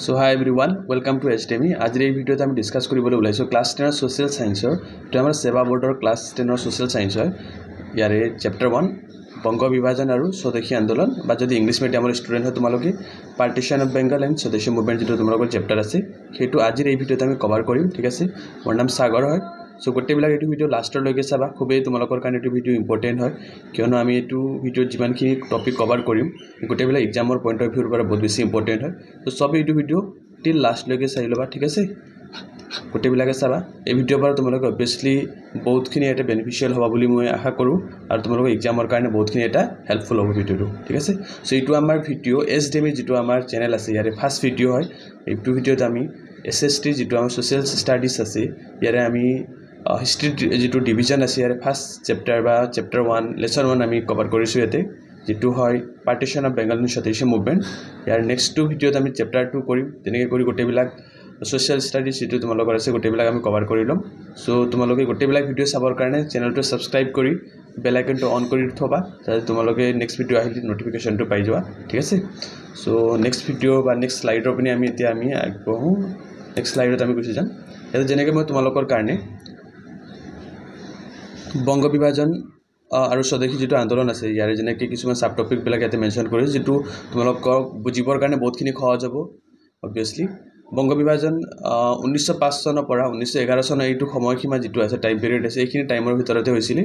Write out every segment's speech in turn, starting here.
So hi everyone, welcome to HTMI. আজিৰ এই ভিডিঅ'ত আমি ডিসকাস কৰিবলৈ ওলাইছো ক্লাস 10 সোশ্যাল সায়েন্সৰ তো আমাৰ সেৱা বোৰ্ডৰ ক্লাস 10 সোশ্যাল সায়েন্স হয় ইয়াৰে চ্যাপ্টাৰ 1 বংগ বিভাজন আৰু স্বদেশী আন্দোলন বা যদি ইংলিশ মিডিয়ামৰ ষ্টুডেন্ট হয় তোমালোকে পাৰ্টিশন অফ বেঙ্গল এণ্ড স্বদেশী মুভমেন্ট যেটো তোমালোকৰ চ্যাপ্টাৰ আছে সেইটো আজিৰ এই ভিডিঅ'ত আমি কভাৰ কৰিম ঠিক আছে মোৰ নাম সাগৰ হয় সো গোটেইবিলাক এইটো ভিডিঅ' লাষ্টৰ লৈকে চাবা খুবেই তোমালোকৰ কাৰণে এইটো ভিডিঅ' ইম্পৰ্টেন্ট হয় কিয়নো আমি এইটো ভিডিঅ'ত যিমানখিনি টপিক কভাৰ কৰিম গোটেইবিলাক এক্সামৰ পইণ্ট অফ ভিউৰ পৰা বহুত বেছি ইম্পৰ্টেন্ট হয় তো সব এইটো ভিডিঅ' টিল লাষ্ট লৈকে চাই লবা ঠিক আছে গোটেইবিলাকে চাবা এই ভিডিঅ'ৰ পৰা তোমালোক অবভিয়াসলি বহুতখিনি এটা বেনিফিশিয়াল হ'ব বুলি মই আশা কৰোঁ আৰু তোমালোক এক্সামৰ কাৰণে বহুতখিনি এটা হেল্পফুল হ'ব ভিডিঅ'টো ঠিক আছে সো এইটো আমাৰ ভিডিঅ' এছডিএমই যেটো আমাৰ চেনেল আছে ইয়াৰে ফাৰ্স্ট ভিডিঅ' হয় এইটো ভিডিঅ'ত আমি এছএছটি যেটো আমাৰ সোশ্যাল ষ্টাডিজ আছে ইয়াৰে আমি হিষ্ট্ৰি যেটো ডিভিজন আছে ইয়াৰে ফাৰ্স্ট চ্যাপ্টাৰ বা চ্যাপ্টাৰ 1 লেসন 1 আমি কভাৰ কৰিছো ইয়াতে যেটো হয় পাৰ্টিশন অফ বেঙ্গল এণ্ড স্বদেশী মুভমেন্ট ইয়াৰ নেক্সট টু ভিডিঅ'ত আমি চ্যাপ্টাৰ 2 কৰিম তেনেকৈ কৰি গোটেইবিলাক সোশ্যাল ষ্টাডিজ যেটো তোমালোকৰ আছে গোটেইবিলাক আমি কভাৰ কৰি লম সো তোমালোকে গোটেইবিলাক ভিডিঅ' চাবৰ কাৰণে চেনেলটো সাবস্ক্ৰাইব কৰি বেল আইকনটো অন কৰি থবা যাতে তোমালোকে নেক্সট ভিডিঅ' আহিলে নটিফিকেশনটো পাই যোৱা ঠিক আছে সো নেক্সট ভিডিঅ' বা নেক্সট স্লাইডৰ पनि আমি এতিয়া আমি আগবঢ়ো নেক্সট স্লাইডত আমি গুচি যাম এটা যেনেকৈ মই তোমালোকৰ কাৰণে বংগ বিভাজন আৰু স্বদেশী যেটো আন্দোলন আছে ইয়াৰে যেনেকৈ কিছুমান সাব টপিক বিলাক ইয়াতে মেনশন কৰিছে যেটো তোমালোকক বুজিবৰ কাৰণে বহুতখিনি সহজ হ'ব অবভিয়াসলি বংগ বিভাজন 1905 চনৰ পৰা 1911 চনৰ এইটো সময়সীমা যেটো আছে টাইম পিৰিয়ড আছে এইখিনি টাইমৰ ভিতৰতে হৈছিল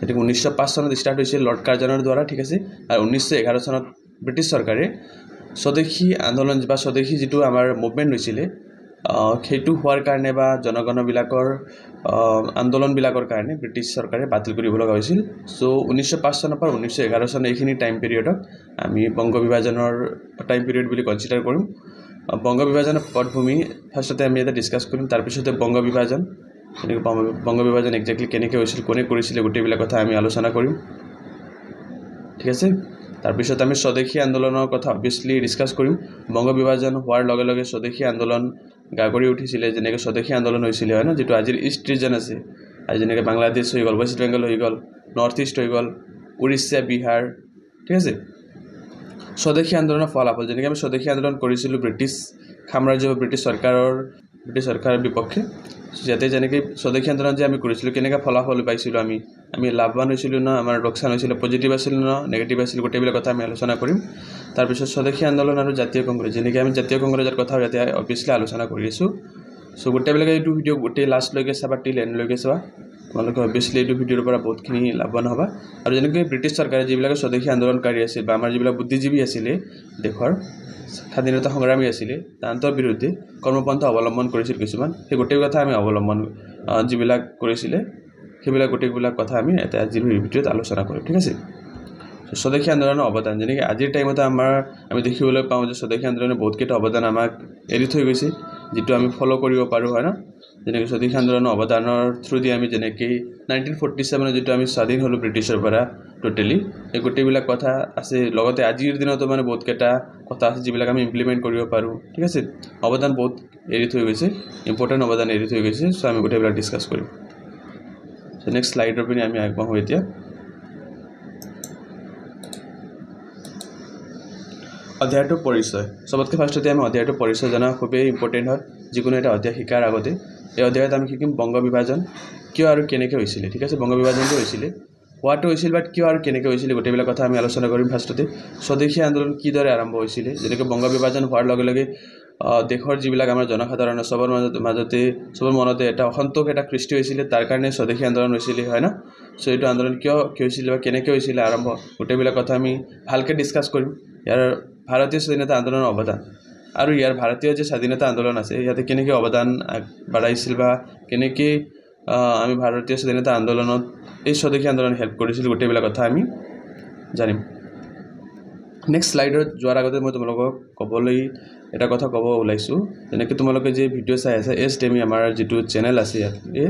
এটো 1905 চনত ষ্টাৰ্ট হৈছিল লৰ্ড কাৰ্জনৰ দ্বাৰা ঠিক আছে আৰু 1911 চনত ব্ৰিটিছ চৰকাৰে স্বদেশী আন্দোলন বা স্বদেশী যেটো আমাৰ মুভমেন্ট হৈছিল সেইটো হোৱাৰ কাৰণে বা জনগণ বিলাকৰ আন্দোলন বিলাকৰ কাৰণে ব্ৰিটিছ চৰকাৰে বাতিল কৰিব লগা হৈছিল সো 1905 চনৰ পৰা 1911 চনৰ এইখিনি টাইম পিৰিয়ডক আমি বংগ বিভাজনৰ টাইম পিৰিয়ড বুলি কনসিডাৰ কৰিম বংগ বিভাজনৰ পটভূমি ফাৰ্ষ্টতে আমি এটা ডিসকাস কৰিম তাৰ পিছতে বংগ বিভাজন বংগ বিভাজন এক্স্যাক্টলি কেনেকৈ হৈছিল কোনে কৰিছিল গোটেইবিলাক কথা আমি আলোচনা কৰিম ঠিক আছে তাৰ পিছত আমি স্বদেশী আন্দোলনৰ কথা অবভিয়াসলি ডিসকাস কৰিম বংগ বিভাজন হোৱাৰ লগে লগে স্বদেশী আন্দোলন গাগৰি উঠিছিল যেনেকৈ স্বদেশী আন্দোলন হৈছিল হয় না যেটো আজিৰ ইষ্ট ৰিজন আছে আৰু যেনেকৈ বাংলাদেশ হৈ গল ওয়েস্ট বেঙ্গল হৈ গল নৰ্থ ইষ্ট হৈ গল উৰিষ্যা বিহাৰ ঠিক আছে স্বদেশী আন্দোলনৰ ফলাফল যেনেকৈ আমি স্বদেশী আন্দোলন কৰিছিল ব্ৰিটিছ সাম্ৰাজ্য ব্ৰিটিছ চৰকাৰৰ বিপক্ষে যাতে যেনেকৈ স্বদেশী আন্দোলন যে আমি কৰিছিল কেনেকৈ ফলাফল পাইছিল আমি লাভৱান হৈছিল না আমাৰ লোকসান হৈছিল পজিটিভ আছিল না নেগেটিভ আছিল গোটেইবিলাক কথা আমি আলোচনা কৰিম তাৰ পিছত স্বদেশী আন্দোলন আৰু জাতীয় কংগ্ৰেছ যেনেকৈ আমি জাতীয় কংগ্ৰেছৰ কথা ইয়াতে অবভিয়াসলি আলোচনা কৰি আছো সো গোটেইবিলাক এইটো ভিডিঅ' গোটেই লাষ্ট লৈকে চাবা টিল এণ্ড লৈকে চাবা তোমালোকে অবভিয়াসলি এইটো ভিডিঅ'ৰ পৰা বহুতখিনি লাভৱান হ'বা আৰু যেনেকৈ ব্ৰিটিছ চৰকাৰে যিবিলাক স্বদেশী আন্দোলনকাৰী আছিল বা আমাৰ যিবিলাক বুদ্ধিজীৱী আছিল দেশৰ স্বাধীনতা সংগ্ৰামী আছিল তান্তৰ বিৰুদ্ধে কৰ্মপন্থা অৱলম্বন কৰিছিল কিছুমান সেই গোটেই কথা আমি অৱলম্বন যিবিলাক কৰিছিল সেইবিলাক গোটেইবিলাক কথা আমি এটা আজিৰ ভিডিঅ'ত আলোচনা কৰিম ঠিক আছে স্বদেশী আন্দোলনৰ অৱদান যেনেকৈ আজিৰ টাইমত আমি দেখিবলৈ পাওঁ যে স্বদেশী আন্দোলনৰ বহুতকেইটা অৱদান আমাক এৰি থৈ গৈছে যেটো আমি ফলো কৰিব পাৰো হয় না যেনেকৈ স্বদেশী আন্দোলনৰ অৱদানৰ থ্ৰু দি আমি যেনেকৈ 1947 যেটো আমি স্বাধীন হলো ব্ৰিটিছৰ পৰা টোটালি এই গোটেইবিলাক কথা আছে লগতে আজিৰ দিনতো মানে বহুতকেইটা কথা আছে যিবিলাক আমি ইমপ্লিমেন্ট কৰিব পাৰো ঠিক আছে অৱদান বহুত এৰি থৈ গৈছে ইম্পৰ্টেন্ট অৱদান এৰি থৈ গৈছে সো আমি গোটেইবিলাক ডিসকাস কৰিম সো নেক্সট স্লাইডৰ পিনে আমি আগবাঢ়ো এতিয়া অধ্যায়টো পৰিচয় সবতকৈ ফাৰ্ষ্টতে আমি অধ্যায়টো পৰিচয় জনা খুবেই ইম্পৰ্টেন্ট হয় যিকোনো এটা অধ্যায় শিকাৰ আগতে এই অধ্যায়ত আমি শিকিম বংগ বিভাজন কিয় আৰু কেনেকৈ হৈছিল ঠিক আছে বংগ বিভাজনটো হৈছিল হোৱাটো হৈছিল বাট কিয় আৰু কেনেকৈ হৈছিল গোটেইবিলাক কথা আমি আলোচনা কৰিম ফাৰ্ষ্টতে স্বদেশী আন্দোলন কিদৰে আৰম্ভ হৈছিল যেনেকৈ বংগ বিভাজন হোৱাৰ লগে লগে দেশৰ যিবিলাক আমাৰ জনসাধাৰণ সবৰ মাজতে সবৰ মনতে এটা অসন্তোষ এটা সৃষ্টি হৈছিল তাৰ কাৰণে স্বদেশী আন্দোলন হৈছিল হয় না সো এইটো আন্দোলন কিয় হৈছিল বা কেনেকৈ হৈছিল আৰম্ভ গোটেইবিলাক কথা আমি ভালকৈ ডিসকাস কৰিম ইয়াৰ ভাৰতীয় স্বাধীনতা আন্দোলনৰ অৱদান আৰু ইয়াৰ ভাৰতীয় যে স্বাধীনতা আন্দোলন আছে ইয়াতে কেনেকৈ অৱদান বাঢ়াইছিল বা কেনেকৈ আমি ভাৰতীয় স্বাধীনতা আন্দোলনত এই স্বদেশী আন্দোলন হেল্প কৰিছিল গোটেইবিলাক কথা আমি জানিম নেক্সট স্লাইডত যোৱাৰ আগতে মই তোমালোকক ক'বলৈ এটা কথা ক'ব ওলাইছো যেনেকৈ তোমালোকে যে ভিডিঅ' চাই আছে এছডিএমই আমাৰ যেটো চেনেল আছে ইয়াতে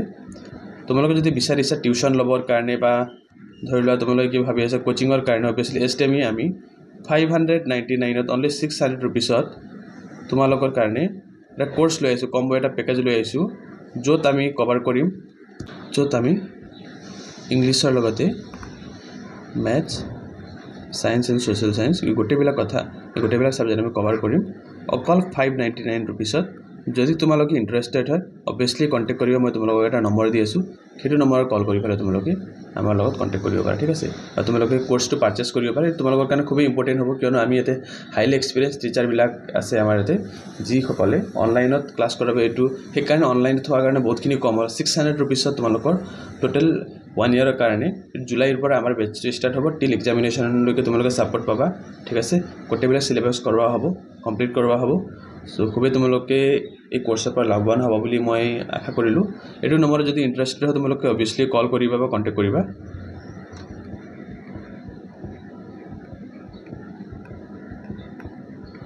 তোমালোকে যদি বিচাৰিছা টিউশন ল'বৰ কাৰণে বা ধৰি লোৱা তোমালোকে কি ভাবি আছা কোচিংৰ কাৰণে অবভিয়াসলি এছডিএমই আমি 599 ত only 600 rupeesত তোমালোকৰ কাৰণে এটা কোৰ্স লৈ আছো কম্বো এটা পেকেজ লৈ আছো য'ত আমি কভাৰ কৰিম য'ত আমি ইংলিছৰ লগতে maths science and social science গোটেইবিলাক কথা গোটেইবিলাক সাবজেক্ট আমি কভাৰ কৰিম অকল 599 ৰুপিছত যদি তোমালোকে ইণ্টাৰেষ্টেড হয় অবভিয়াছলি কণ্টেক্ট কৰিবা মই তোমালোকক এটা নম্বৰ দি আছোঁ সেইটো নম্বৰত কল কৰি পেলাই তোমালোকে আমাৰ লগত কণ্টেক্ট কৰিব পাৰা ঠিক আছে আৰু তোমালোকে কোৰ্চটো পাৰচেজ কৰিব পাৰা তোমালোকৰ কাৰণে খুবেই ইম্পৰ্টেণ্ট হ'ব কিয়নো আমি ইয়াতে হাইলি এক্সপিৰিয়েঞ্চ টিচাৰবিলাক আছে আমাৰ ইয়াতে যিসকলে অনলাইনত ক্লাছ কৰাব এইটো সেইকাৰণে অনলাইনত হোৱাৰ কাৰণে বহুতখিনি কম হয় 600 ৰুপিছত তোমালোকৰ টোটেল 1 ইয়াৰৰ কাৰণে জুলাইৰ পৰা আমাৰ বেচটো ষ্টাৰ্ট হ'ব টিল এক্সামিনেশ্যনলৈকে তোমালোকে ছাপোৰ্ট পাবা ঠিক আছে গোটেইবিলাক চিলেবাছ কৰোৱা হ'ব কমপ্লিট কৰোৱা হ'ব সো খুবেই তোমালোকে এই কোৰ্সৰ পৰা লাভৱান হ'ব বুলি মই আশা কৰিলোঁ এইটো নম্বৰত যদি ইণ্টাৰেষ্টেড হয় তোমালোকে অবভিয়াছলি কল কৰিবা বা কণ্টেক্ট কৰিবা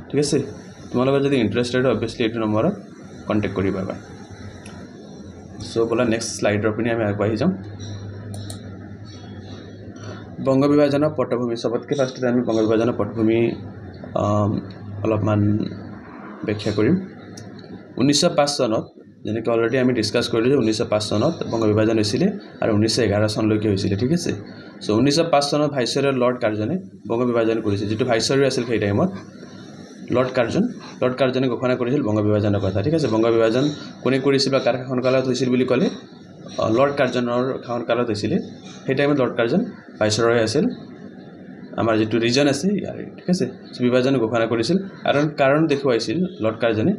ঠিক আছে তোমালোকে যদি ইণ্টাৰেষ্টেড হয় অবভিয়াছলি এইটো নম্বৰত কণ্টেক্ট কৰিবা বা সো বলা নেক্সট স্লাইডৰ পিনে আমি আগবাঢ়ি যাম বংগ বিভাজনৰ পটভূমি সবতকৈ ফাৰ্ষ্টতে আমি বংগ বিভাজনৰ পটভূমি অলপমান ব্যাখ্যা কৰিম 1905 চনত যেনেকৈ অলৰেডি আমি ডিসকাস কৰিলোঁ যে 1905 চনত বংগ বিভাজন হৈছিল আৰু 1911 চনলৈকে হৈছিল ঠিক আছে সো 1905 চনত ভাইসৰয় লৰ্ড কাৰ্জনে বংগ বিভাজন কৰিছিল যেটো ভাইসৰয় আছিল সেই টাইমত লৰ্ড কাৰ্জনে ঘোষণা কৰিছিল বংগ বিভাজনৰ কথা ঠিক আছে বংগ বিভাজন কোনে কৰিছিল বা কাৰ শাসনকালত হৈছিল বুলি ক'লে লৰ্ড কাৰ্জনৰ শাসনকালত হৈছিল সেই টাইমত লৰ্ড কাৰ্জন ভাইসৰয় আছিল আমাৰ যেটো ৰিজন আছে ইয়াৰ ঠিক আছে বিভাজন ঘোষণা কৰিছিল আৰু কাৰণ দেখুৱাইছিল লৰ্ড কাৰ্জনে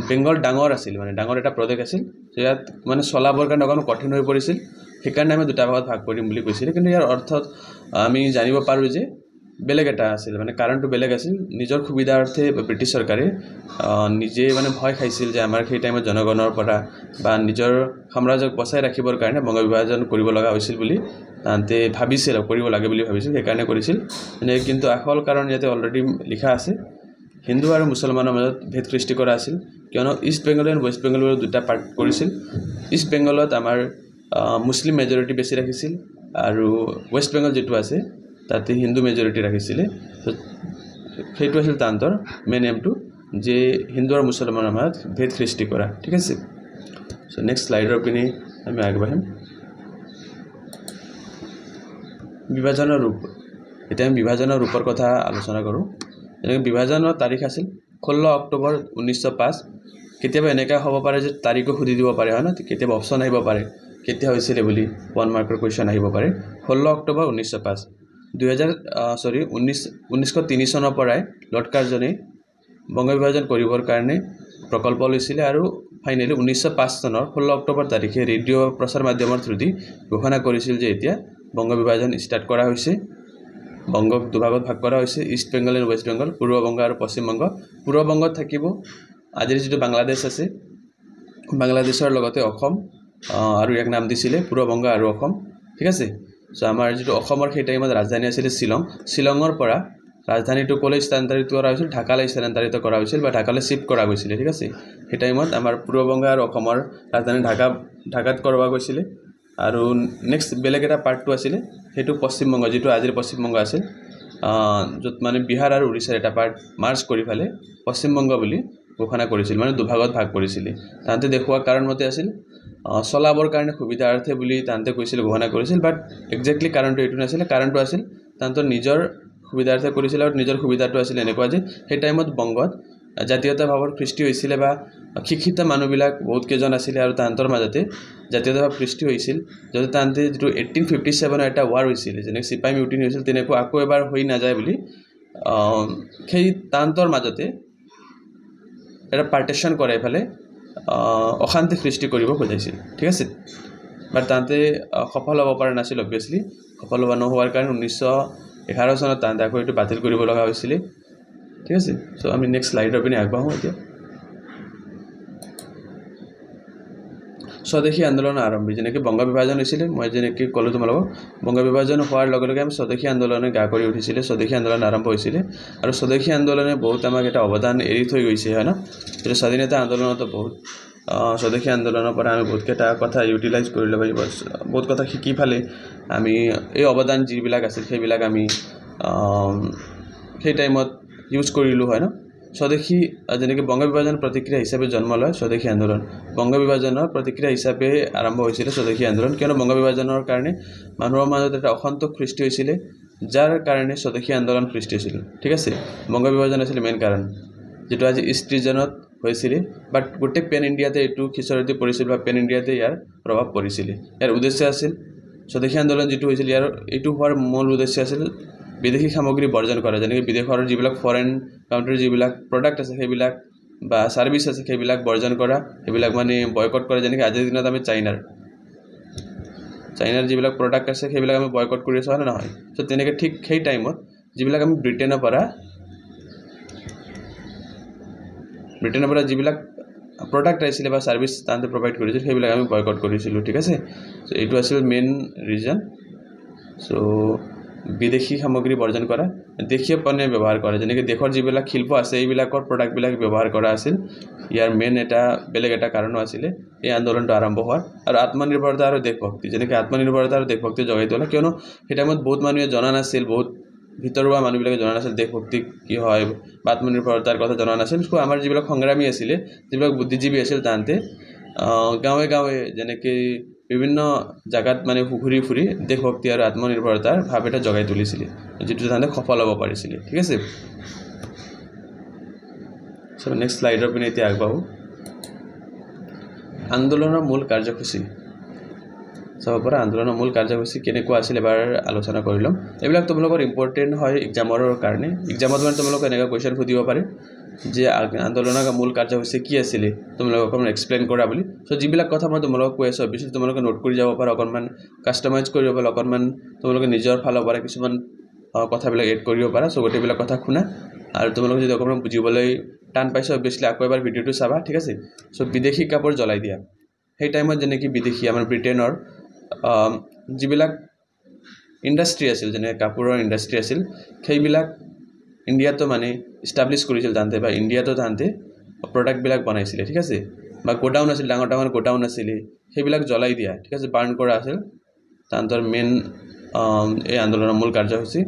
বেংগল ডাঙৰ আছিল মানে ডাঙৰ এটা প্ৰদেশ আছিল ইয়াত মানে চলাবৰ কাৰণে অকন কঠিন হৈ পৰিছিল সেইকাৰণে আমি দুটা ভাগত ভাগ কৰিম বুলি কৈছিল কিন্তু ইয়াৰ অৰ্থত আমি জানিব পাৰো যে বেলেগ এটা আছিল মানে কাৰণটো বেলেগ আছিল নিজৰ সুবিধাৰ্থে ব্ৰিটিছ চৰকাৰে নিজে মানে ভয় খাইছিল যে আমাৰ সেই টাইমত জনগণৰ পৰা বা নিজৰ সাম্ৰাজ্যক বচাই ৰাখিবৰ কাৰণে বংগ বিভাজন কৰিব লগা হৈছিল বুলি তান্তে ভাবিছিল কৰিব লাগে বুলি ভাবিছিল সেইকাৰণে কৰিছিল কিন্তু আসল কাৰণ ইয়াতে অলৰেডি লিখা আছে হিন্দু আৰু মুছলমানৰ মাজত ভেদ সৃষ্টি কৰা আছিল কিয়নো ইষ্ট বেংগল আৰু ৱেষ্ট বেংগলৰ দুটা পাৰ্ট কৰিছিল ইষ্ট বেংগলত আমাৰ মুছলিম মেজৰিটি বেছি ৰাখিছিল আৰু ৱেষ্ট বেংগল যেটো আছে তাতে হিন্দু মেজৰিটি ৰাখিছিল সেইটো আছিল তান্তৰ মেইন এমটো যে হিন্দু আৰু মুছলমানৰ মাজত ভেদ সৃষ্টি কৰা ঠিক আছে সো নেক্সট স্লাইডৰ পিনে আমি আগবাঢ়িম বিভাজনৰ ৰূপ এতিয়া আমি বিভাজনৰ ৰূপৰ কথা আলোচনা কৰো যেনে বিভাজনৰ তাৰিখ আছিল 16 অক্টোবৰ 1905 কেতিয়াবা এনেকা হ'ব পাৰে যে তাৰিখো খুদি দিব পাৰে হয় না কেতিয়াবা অপচন আহিব পাৰে কেতিয়া হৈছিল বুলি 1 মাৰ্কৰ কোৱেশ্চন আহিব পাৰে 16 অক্টোবৰ 1905 1903 চনৰ পৰাই লৰ্ড কাৰ্জনে বংগ বিভাজন কৰিবৰ কাৰণে প্ৰকল্প লৈছিল আৰু ফাইনালি 1905 চনৰ 16 অক্টোবৰ তাৰিখে ৰেডিঅ প্ৰচাৰ মাধ্যমৰ থ্ৰুদি ঘোষণা কৰিছিল যে এতিয়া বংগ বিভাজন ষ্টাৰ্ট কৰা হৈছে বংগক দুভাগত ভাগ কৰা হৈছে ইষ্ট বেংগল আৰু ৱেষ্ট বেংগল পূৰ্ব বংগ আৰু পশ্চিম বংগ পূৰ্ব বংগত থাকিব আজিৰ যেটো বাংলাদেশ আছে বাংলাদেশৰ লগতে অসম আৰু এক নাম দিছিলে পূৰ্ব বংগ আৰু অসম ঠিক আছে সো আমাৰ যেটো অসমৰ সেই টাইমত ৰাজধানী আছিল শিলঙৰ পৰা ৰাজধানীটো কলে স্থানান্তৰিত কৰা হৈছিল ঢাকালৈ স্থানান্তৰিত কৰা হৈছিল বা ঢাকালৈ শিফ্ট কৰা হৈছিল ঠিক আছে সেই টাইমত আমাৰ পূৰ্ব বংগ আৰু অসমৰ ৰাজধানী ঢাকাত কৰা গৈছিল আৰু নেক্সট বেলেগ এটা পাৰ্টটো আছিল হেতু পশ্চিম বংগ যেটো আজিৰ পশ্চিম বংগ আছিল যত মানে বিহাৰ আৰু উৰিষ্যাৰ এটা পাৰ্ট মাৰ্জ কৰি ফেলে পশ্চিম বংগ বুলি ঘোষণা কৰিছিল মানে দুভাগত ভাগ কৰিছিল তান্তে দেখুৱা কাৰণ মতে আছিল চলাবৰ কাৰণে সুবিধাৰ্থে বুলি তান্তে কৈছিল ঘোষণা কৰিছিল বাট এক্স্যাক্টলি কাৰণটো এটো নাছিল কাৰণটো আছিল তান্তে নিজৰ সুবিধাৰ্থে কৰিছিল আৰু নিজৰ সুবিধাটো আছিল এনেকুৱা যে সেই টাইমত বংগত জাতীয়তা ভাৱৰ সৃষ্টি হৈছিল বা শিক্ষিত মানুহবিলাক বহুত কেজন আছিল আৰু তান্তৰ মাজতে জাতীয়তা ভাৱ সৃষ্টি হৈছিল যদি তান্তে যেটো 1857 এটা ওৱাৰ হৈছিল যেনে সিপাই মিউটিনি হৈছিল তেনেকুৱা আকৌ এবাৰ হৈ নাযায় বুলি সেই তান্তৰ মাজতে এটা পাৰ্টিশন কৰাই ফেলে অশান্তি সৃষ্টি কৰিব খুজিছিল ঠিক আছে বাট তান্তে সফল হ'ব পৰা নাছিল অবভিয়াছলি সফল হ'ব নোহোৱাৰ কাৰণে 1911 চনত তান্তে আকৌ এটো বাতিল কৰিব লগা হৈছিল ঠিক আছে সো আমি নেক্সট স্লাইডৰ পিনে আগবাঢ়ো এতিয়া স্বদেশী আন্দোলন আৰম্ভ যেনেকৈ বংগ বিভাজন হৈছিল মই যেনেকৈ ক'লো তোমালোকক বংগ বিভাজন হোৱাৰ লগে লগে আমি স্বদেশী আন্দোলনে গা কৰি উঠিছিল স্বদেশী আন্দোলন আৰম্ভ হৈছিল আৰু স্বদেশী আন্দোলনে বহুত আমাক এটা অৱদান এৰি থৈ গৈছে হয় না এটা স্বাধীনতা আন্দোলনত বহুত স্বদেশী আন্দোলনৰ পৰা আমি বহুত কেটা কথা ইউটিলাইজ কৰি ল'ব লাগিব বহুত কথা শিকি ফালে আমি এই অৱদান যিবিলাক আছিল সেইবিলাক আমি সেই টাইমত ইউজ কৰিলো হয় না স্বদেশী যেনেকৈ বংগ বিভাজন প্ৰতিক্ৰিয়া হিচাপে জন্ম লয় স্বদেশী আন্দোলন বংগ বিভাজনৰ প্ৰতিক্ৰিয়া হিচাপে আৰম্ভ হৈছিল স্বদেশী আন্দোলন কিয়নো বংগ বিভাজনৰ কাৰণে মানুহৰ মাজত এটা অসন্তোষ সৃষ্টি হৈছিল যাৰ কাৰণে স্বদেশী আন্দোলন সৃষ্টি হৈছিল ঠিক আছে বংগ বিভাজন আছিল মেইন কাৰণ যেটো আজি ইষ্ট ৰিজনত হৈছিল বাট গোটে পেন ইণ্ডিয়াতে এইটো খিচৰতি পৰিছিল বা পেন ইণ্ডিয়াতে ইয়াৰ প্ৰভাৱ পৰিছিল ইয়াৰ উদ্দেশ্য আছিল স্বদেশী আন্দোলন যেটো হৈছিল ইয়াৰ এইটো হোৱাৰ মূল উদ্দেশ্য আছিল বিদেশী সামগ্ৰী বৰ্জন কৰা যেনেকৈ বিদেশৰ যিবিলাক ফৰেন কাউন্ট্ৰিৰ যিবিলাক প্ৰডাক্ট আছে সেইবিলাক বা সাৰ্ভিস আছে সেইবিলাক বৰ্জন কৰা সেইবিলাক মানে বয়কট কৰা যেনেকৈ আজিৰ দিনত আমি চাইনাৰ যিবিলাক প্ৰডাক্ট আছে সেইবিলাক আমি বয়কট কৰি আছো না নহয় সো তেনেকৈ ঠিক সেই টাইমত যিবিলাক আমি ব্ৰিটেনৰ পৰা যিবিলাক প্ৰডাক্ট আহিছিল বা সাৰ্ভিস তান্তে প্ৰভাইড কৰিছিল সেইবিলাক আমি বয়কট কৰিছিল ঠিক আছে সো এইটো আছিল মেইন ৰিজন সো বিদেশী সামগ্ৰী বৰ্জন কৰা দেশীয় পণ্য ব্যৱহাৰ কৰা যেনেকৈ দেশৰ যিবিলাক শিল্প আছে এইবিলাকৰ প্ৰডাক্টবিলাক ব্যৱহাৰ কৰা আছিল ইয়াৰ মেইন এটা বেলেগ এটা কাৰণ আছিল এই আন্দোলনটো আৰম্ভ হোৱাৰ আৰু আত্মনিৰ্ভৰতা আৰু দেশভক্তি যেনেকৈ আত্মনিৰ্ভৰতা আৰু দেশভক্তি জগাই তোলা কিয়নো সেই টাইমত বহুত মানুহে জনা নাছিল বহুত ভিতৰুৱা মানুহবিলাকে জনা নাছিল দেশভক্তি কি হয় বা আত্মনিৰ্ভৰতাৰ কথা জনা নাছিল সো আমাৰ যিবিলাক সংগ্ৰামী আছিল যিবিলাক বুদ্ধিজীৱী আছিল তান্তে গাঁৱে গাঁৱে যেনেকৈ বিভিন্ন জায়গাত মানে ঘুৰি ফুৰি দেশভক্তি আৰু আত্মনিৰ্ভৰতাৰ ভাৱ এটা জগাই তুলিছিল যেটো তান্তে সফল হ'ব পাৰিছিল ঠিক আছে সো নেক্সট স্লাইডৰ পিনে এতিয়া আগবাঢ়ো আন্দোলনৰ মূল কাৰ্যসূচী সবপৰা আন্দোলনৰ মূল কাৰ্যসূচী কেনেকুৱা আছিল এবাৰ আলোচনা কৰিলাম এইবিলাক তোমালোকৰ ইম্পৰ্টেন্ট হয় এক্সামৰ কাৰণে এক্সামত মানে তোমালোক এনেকা কোৱেশ্চন সুধিব পাৰে যে আন্দোলনৰ মূল কাৰ্যসূচী কি আছিল তোমালোক অকমান এক্সপ্লেইন কৰা বুলি সো যিবিলাক কথা মই তোমালোক কৈ আছো বিশেষ তোমালোকে নোট কৰি যাব পাৰা অকমান কাস্টমাইজ কৰিব পাৰা অকমান তোমালোকে নিজৰ ফালৰ পৰা কিছুমান কথাবিলাক এড কৰিব পাৰা সো গোটেইবিলাক কথা শুনা আৰু তোমালোকে যদি অকমান বুজিবলৈ টান পাইছো অবভিয়াসলি আকৌ এবাৰ ভিডিওটো চাবা ঠিক আছে সো বিদেশী কাপোৰ জ্বলাই দিয়া সেই টাইমত যেনেকৈ বিদেশী আমাৰ ব্ৰিটেনৰ যিবিলাক ইণ্ডাষ্ট্ৰি আছিল যেনে কাপোৰৰ ইণ্ডাষ্ট্ৰি আছিল সেইবিলাক ইণ্ডিয়াতো মানে এষ্টাব্লিছ কৰিছিল তান্তে বা ইণ্ডিয়াতো তান্তে প্ৰডাক্টবিলাক বনাইছিল ঠিক আছে বা গোডাউন আছিল ডাঙৰ ডাঙৰ গোডাউন আছিল সেইবিলাক জ্বলাই দিয়া ঠিক আছে বাৰ্ণ কৰা আছিল তান্তৰ মেইন এই আন্দোলনৰ মূল কাৰ্যসূচী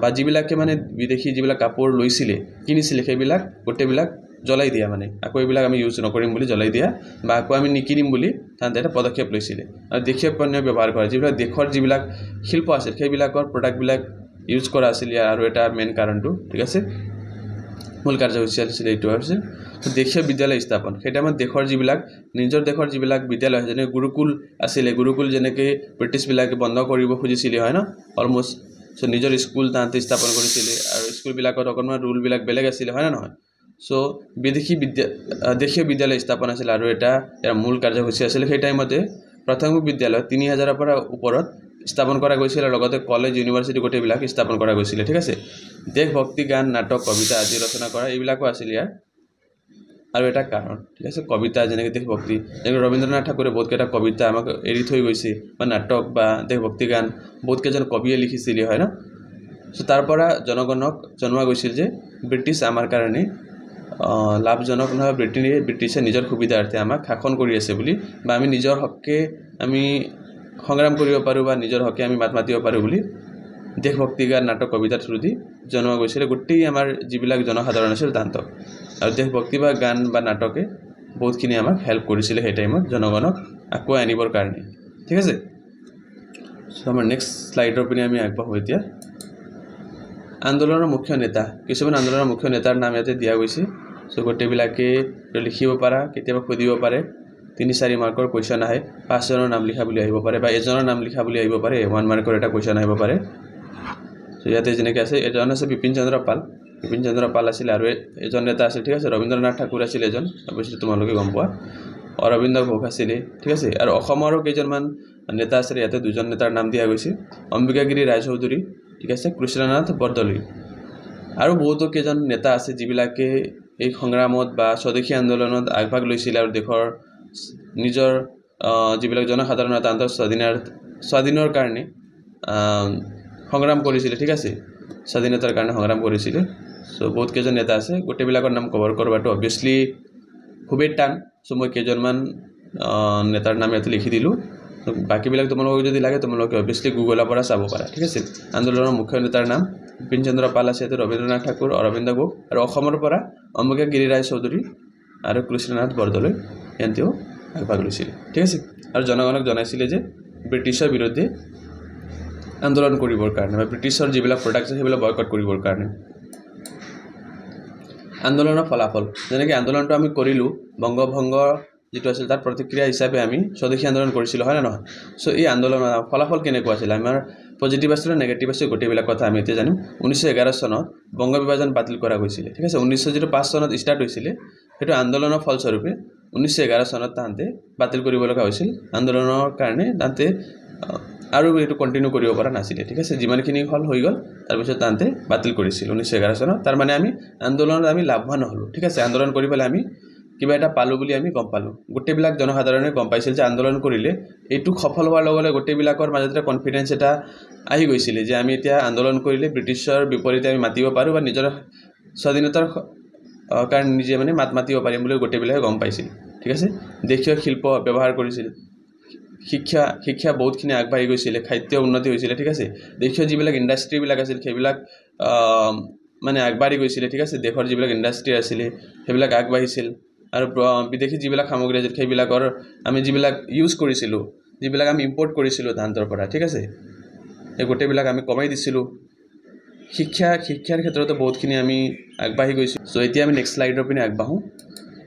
বা যিবিলাকে মানে বিদেশী যিবিলাক কাপোৰ লৈছিল কিনিছিল সেইবিলাক গোটেইবিলাক জ্বলাই দিয়া মানে আকৌ এইবিলাক আমি ইউজ নকৰিম বুলি জ্বলাই দিয়া বা আকৌ আমি নিকিনিম বুলি তান্তে এটা পদক্ষেপ লৈছিল আৰু দেশীয় পণ্য ব্যৱহাৰ কৰা যিবিলাক দেশৰ যিবিলাক শিল্প আছিল সেইবিলাকৰ প্ৰডাক্টবিলাক ইউজ কৰা আছিল আৰু এটা মেইন কাৰণটো ঠিক আছে মূল কাৰ্যসূচী আছিল এইটো আছিল দেশীয় বিদ্যালয় স্থাপন সেই টাইমত দেশৰ যিবিলাক নিজৰ দেশৰ যিবিলাক বিদ্যালয় যেনে গুৰুকুল আছিল গুৰুকুল যেনেকৈ ব্ৰিটিছবিলাকে বন্ধ কৰিব খুজিছিল হয় ন অলমোষ্ট সো নিজৰ স্কুল তান্তে স্থাপন কৰিছিল আৰু স্কুলবিলাকত অকণমান ৰুলবিলাক বেলেগ আছিল হয় না নহয় সো দেশীয় বিদ্যালয় স্থাপন আছিল আৰু এটা ইয়াৰ মূল কাৰ্যসূচী আছিল সেই টাইমতে প্ৰাথমিক বিদ্যালয় 3000ৰ পৰা ওপৰত স্থাপন কৰা গৈছিল আৰু লগতে কলেজ ইউনিভাৰ্চিটি গোটেইবিলাক স্থাপন কৰা গৈছিল ঠিক আছে দেশভক্তি গান নাটক কবিতা আদি ৰচনা কৰা এইবিলাকো আছিল ইয়াৰ আৰু এটা কাৰণ ঠিক আছে কবিতা যেনেকৈ দেশভক্তি যেনেকৈ ৰবীন্দ্ৰনাথ ঠাকুৰে বহুত কেইটা কবিতা আমাক এৰি থৈ গৈছে বা নাটক বা দেশভক্তি গান বহুত কেইজন কবিয়ে লিখিছিল হয় ন সো তাৰ পৰা জনগণক জনোৱা গৈছিল যে ব্ৰিটিছ আমাৰ কাৰণে লাভজনক নহয় ব্ৰিটিছে নিজৰ সুবিধাৰ্থে আমাক শাসন কৰি আছে বুলি বা আমি নিজৰ হকে আমি সংগ্ৰাম কৰিব পাৰো বা নিজৰ হকে আমি মাত মাতিব পাৰো বুলি দেশভক্তি গান নাটক কবিতাৰ থ্ৰুদি জনোৱা গৈছিল গোটেই আমাৰ যিবিলাক জনসাধাৰণ আছিল তান্তক আৰু দেশভক্তি বা গান বা নাটকে বহুতখিনি আমাক হেল্প কৰিছিল সেই টাইমত জনগণক আকৌ আনিবৰ কাৰণে ঠিক আছে সো আমাৰ নেক্সট স্লাইডৰ পিনে আমি আগবাঢ়ো এতিয়া আন্দোলনৰ মুখ্য নেতা কিছুমান আন্দোলনৰ মুখ্য নেতাৰ নাম ইয়াতে দিয়া গৈছে সো গোটেইবিলাকে লিখিব পাৰা কেতিয়াবা সুধিব পাৰে 3-4 মাৰ্কৰ কোৱেশ্চন আহে 5 জনৰ নাম লিখা বুলি আহিব পাৰে বা এজনৰ নাম লিখা বুলি আহিব পাৰে 1 মাৰ্কৰ এটা কোৱেশ্চন আহিব পাৰে সো ইয়াতে যেনেকৈ আছে এজন আছে বিপিন চন্দ্ৰ পাল আছিল আৰু এজন নেতা আছিল ঠিক আছে ৰবীন্দ্ৰনাথ ঠাকুৰ আছিল এজন অৱশ্যে তোমালোকে গম পোৱা অৰবিন্দ ঘোষ আছিল ঠিক আছে আৰু অসমৰো কেইজনমান নেতা আছিল ইয়াতে দুজন নেতাৰ নাম দিয়া গৈছে অম্বিকাগিৰি ৰায়চৌধুৰী ঠিক আছে কৃষ্ণনাথ বৰদলৈ আৰু বহুতো কেইজন নেতা আছে যিবিলাকে এই সংগ্ৰামত বা স্বদেশী আন্দোলনত আগভাগ লৈছিল আৰু দেশৰ নিজৰ যিবিলাক জনসাধাৰণৰ তান্তৰ স্বাধীনৰ কাৰণে সংগ্ৰাম কৰিছিল ঠিক আছে স্বাধীনতাৰ কাৰণে সংগ্ৰাম কৰিছিল সো বহুত কেইজন নেতা আছে গোটেইবিলাকৰ নাম কভাৰ কৰাটো অবভিয়াসলি খুবেই টান সো মই কেইজনমান নেতাৰ নাম ইয়াতে লিখি দিলোঁ বাকিবিলাক তোমালোকক যদি লাগে তোমালোকে অবভিয়াসলি গুগলৰ পৰা চাব পাৰা ঠিক আছে আন্দোলনৰ মুখ্য নেতাৰ নাম বিপিন চন্দ্ৰ পাল আছে ৰবীন্দ্ৰনাথ ঠাকুৰ অৰবিন্দ ঘোষ আৰু অসমৰ পৰা অম্বিকাগিৰি ৰায়চৌধুৰী আৰু কৃষ্ণনাথ বৰদলৈ এন্তেও আগভাগ লৈছিল ঠিক আছে আৰু জনগণক জনাইছিল যে ব্ৰিটিছৰ বিৰুদ্ধে আন্দোলন কৰিবৰ কাৰণে বা ব্ৰিটিছৰ যিবিলাক প্ৰডাক্ট আছে সেইবিলাক বয়কট কৰিবৰ কাৰণে আন্দোলনৰ ফলাফল যেনেকৈ আন্দোলনটো আমি কৰিলোঁ বংগভংগৰ যিটো আছিল তাৰ প্ৰতিক্ৰিয়া হিচাপে আমি স্বদেশী আন্দোলন কৰিছিলোঁ হয় না নহয় সো এই আন্দোলনৰ ফলাফল কেনেকুৱা আছিল আমাৰ পজিটিভ আছিল নেগেটিভ আছিল গোটেইবিলাক কথা আমি এতিয়া জানিম 1911 চনত বংগ বিভাজন বাতিল কৰা হৈছিল ঠিক আছে 1905 চনত ষ্টাৰ্ট হৈছিল সেইটো আন্দোলনৰ ফলস্বৰূপে 1911 চনত তাহাঁতে বাতিল কৰিব লগা হৈছিল আন্দোলনৰ কাৰণে তাহাঁতে আৰু এইটো কন্টিনিউ কৰিব পৰা নাছিল ঠিক আছে যিমানখিনি হল হৈ গল তাৰ পিছত তাহাঁতে বাতিল কৰিছিল 1911 চনত তাৰ মানে আমি আন্দোলনত আমি লাভৱান হলো ঠিক আছে আন্দোলন কৰি পেলাই আমি কিবা এটা পালো বুলি আমি গম পালো গোটেইবিলাক জনসাধাৰণে গম পাইছিল যে আন্দোলন কৰিলে এইটো সফল হোৱাৰ লগে গোটেইবিলাকৰ মাজতে কনফিডেন্স এটা আহি গৈছিল যে আমি এতিয়া আন্দোলন কৰিলে ব্ৰিটিছৰ বিপৰীতে আমি মাতিব পাৰো বা নিজৰ স্বাধীনতাৰ কাৰণ নিজে মানে মাতিব পাৰিম বুলি গোটেইবিলাকে গম পাইছিল ঠিক আছে দেশীয় শিল্প ব্যৱহাৰ কৰিছিল শিক্ষা বহুতখিনি আগবাঢ়ি গৈছিল খাদ্য উন্নতি হৈছিল ঠিক আছে দেশীয় যিবিলাক ইন্ডাষ্ট্ৰি বিলাক আছিল সেইবিলাক মানে আগবাঢ়ি গৈছিল ঠিক আছে দেশৰ যিবিলাক ইন্ডাষ্ট্ৰি আছিল সেইবিলাক আগবাঢ়িছিল আৰু বিদেশী যিবিলাক সামগ্ৰী আছিল সেইবিলাকৰ আমি যিবিলাক ইউজ কৰিছিলোঁ যিবিলাক আমি ইম্পৰ্ট কৰিছিলোঁ তাহাঁতৰ পৰা ঠিক আছে এই গোটেইবিলাক আমি কমাই দিছিলোঁ শিক্ষাৰ ক্ষেত্ৰতো বহুতখিনি আমি আগবাঢ়ি গৈছোঁ সো এতিয়া আমি নেক্সট স্লাইডৰ পিনে আগবাঢ়ো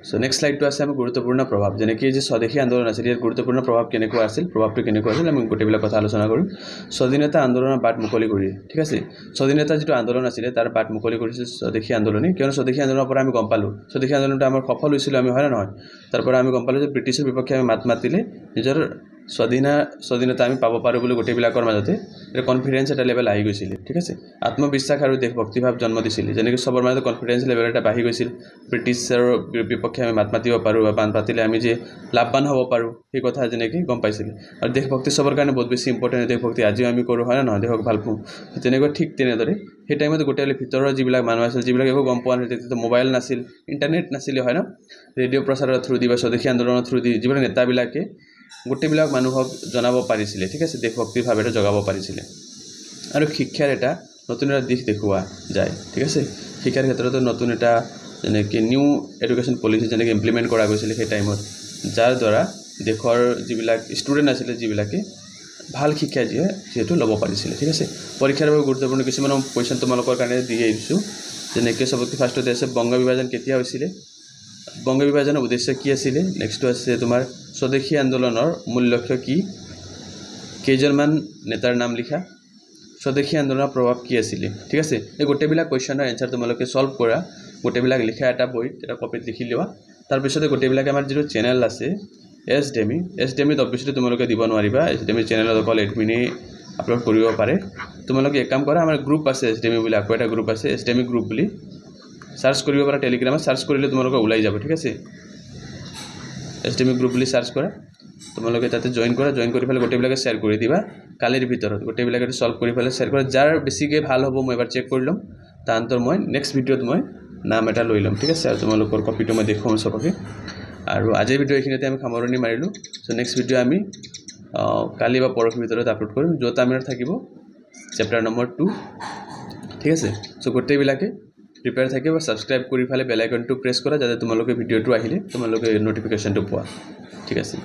সো নেক্সট স্লাইডটো আছে আমাৰ গুৰুত্বপূৰ্ণ প্ৰভাৱ যেনেকৈ যে স্বদেশী আন্দোলন আছিল ইয়াৰ গুৰুত্বপূৰ্ণ প্ৰভাৱ কেনেকুৱা আছিল প্ৰভাৱটো কেনেকুৱা আছিল আমি গোটেইবিলাক কথা আলোচনা কৰিম স্বাধীনতা আন্দোলনৰ বাট মুকলি কৰি ঠিক আছে স্বাধীনতা যিটো আন্দোলন আছিল তাৰ বাট মুকলি কৰিছিল স্বদেশী আন্দোলনে কিয়নো স্বদেশী আন্দোলনৰ পৰা আমি গম পালোঁ স্বদেশী আন্দোলনটো আমাৰ সফল হৈছিল আমি হয় না নহয় তাৰ পৰা আমি গম পালোঁ যে ব্ৰিটিছৰ বিপক্ষে আমি মাতিলে নিজৰ স্বাধীনতা আমি পাব পাৰোঁ বুলি গোটেইবিলাকৰ মাজতে এটা কনফিডেন্স এটা লেভেল আহি গৈছিল ঠিক আছে আত্মবিশ্বাস আৰু দেশভক্তিভাৱ জন্ম দিছিল যেনেকৈ সবৰ মাজত কনফিডেন্স লেভেল এটা বাঢ়ি গৈছিল ব্ৰিটিছৰ বিপক্ষে আমি মাতিব পাৰোঁ বা পাতিলে আমি যে লাভৱান হ'ব পাৰোঁ সেই কথা যেনেকৈ গম পাইছিল আৰু দেশভক্তি সবৰ কাৰণে বহুত বেছি ইম্পৰ্টেণ্ট দেশভক্তি আজিও আমি কৰোঁ হয় না নহয় দেশক ভাল পাওঁ তেনেকৈ ঠিক তেনেদৰে সেই টাইমত গোটেই ভিতৰৰ যিবিলাক মানুহ আছিল যিবিলাক একো গম পোৱা নাছিল তেতিয়া মোবাইল নাছিল ইণ্টাৰনেট নাছিলে হয় না ৰেডিঅ' প্ৰচাৰৰ থ্ৰু দি বা স্বদেশী আন্দোলনৰ থ্ৰু দি যিবিলাক নেতাবিলাকে গোটেইবিলাক মানুহক জনাব পাৰিছিলে ঠিক আছে দেশভক্তিৰ ভাৱেৰে জগাব পাৰিছিলে আৰু শিক্ষাৰ এটা নতুন এটা দিশ দেখুওৱা যায় ঠিক আছে শিক্ষাৰ ক্ষেত্ৰতো নতুন এটা যেনেকৈ নিউ এডুকেশ্যন পলিচি যেনেকৈ ইমপ্লিমেণ্ট কৰা গৈছিলে সেই টাইমত যাৰ দ্বাৰা দেশৰ যিবিলাক ষ্টুডেণ্ট আছিলে যিবিলাকে ভাল শিক্ষা যিহেতু ল'ব পাৰিছিলে ঠিক আছে পৰীক্ষাৰ বাবে গুৰুত্বপূৰ্ণ কিছুমান কুৱেশ্যন তোমালোকৰ কাৰণে দি আহিছোঁ যেনেকৈ চবতকৈ ফাৰ্ষ্টতে আছে বংগ বিভাজন কেতিয়া হৈছিলে বংগ বিভাজনৰ উদ্দেশ্য কি আছিলে নেক্সটটো আছে তোমাৰ স্বদেশী আন্দোলনৰ মূল লক্ষ্য কি কেইজনমান নেতাৰ নাম লিখা স্বদেশী আন্দোলনৰ প্ৰভাৱ কি আছিলে ঠিক আছে এই গোটেইবিলাক কুৱেশ্যনৰ এনসাৰ তোমালোকে সলভ কৰা গোটেইবিলাক লিখা এটা বহিত এটা কপিত লিখি লোৱা তাৰপিছতে গোটেইবিলাকে আমাৰ যিটো চেনেল আছে এছডেমিত অবভিয়াছলি তোমালোকে দিব নোৱাৰিবা এছডেমি চেনেলত অকল এডমিনে আপলোড কৰিব পাৰে তোমালোকে এক কাম কৰা আমাৰ গ্ৰুপ আছে এছডেমি বুলি আকৌ এটা গ্ৰুপ আছে এছডেমি গ্ৰুপ বুলি সাৰ্চ কৰিব পাৰা টেলিগ্ৰামত সাৰ্চ কৰিলে তোমালোকে ওলাই যাব ঠিক আছে এছডেমি গ্ৰুপ বুলি সাৰ্চ কৰা তোমালোকে তাতে জয়েন কৰি পেলাই গোটেইবিলাকে শ্বেয়াৰ কৰি দিবা কালিৰ ভিতৰত গোটেইবিলাকে সলভ কৰি পেলাই শ্বেয়াৰ কৰা যাৰ বেছিকৈ ভাল হ'ব মই এবাৰ চেক কৰি ল'ম তাহাঁতৰ মই নেক্সট ভিডিঅ'ত মই নাম এটা লৈ ল'ম ঠিক আছে আৰু তোমালোকৰ কপিটো মই দেখুৱাম চবকে আৰু আজিৰ ভিডিঅ' এইখিনিতে আমি সামৰণি মাৰিলোঁ সো নেক্সট ভিডিঅ' আমি কালি বা পৰহিৰ ভিতৰত আপলোড কৰিম য'ত আমাৰ থাকিব চেপ্টাৰ নম্বৰ 2 ঠিক আছে সো গোটেইবিলাকে প্ৰিপেয়াৰ থাকিব সাবস্ক্ৰাইব কৰি পেলাই বেল আইকনটো প্ৰেছ কৰা যাতে তোমালোকে ভিডিঅ'টো আহিলে তোমালোকে নটিফিকেশ্যনটো পোৱা ঠিক আছে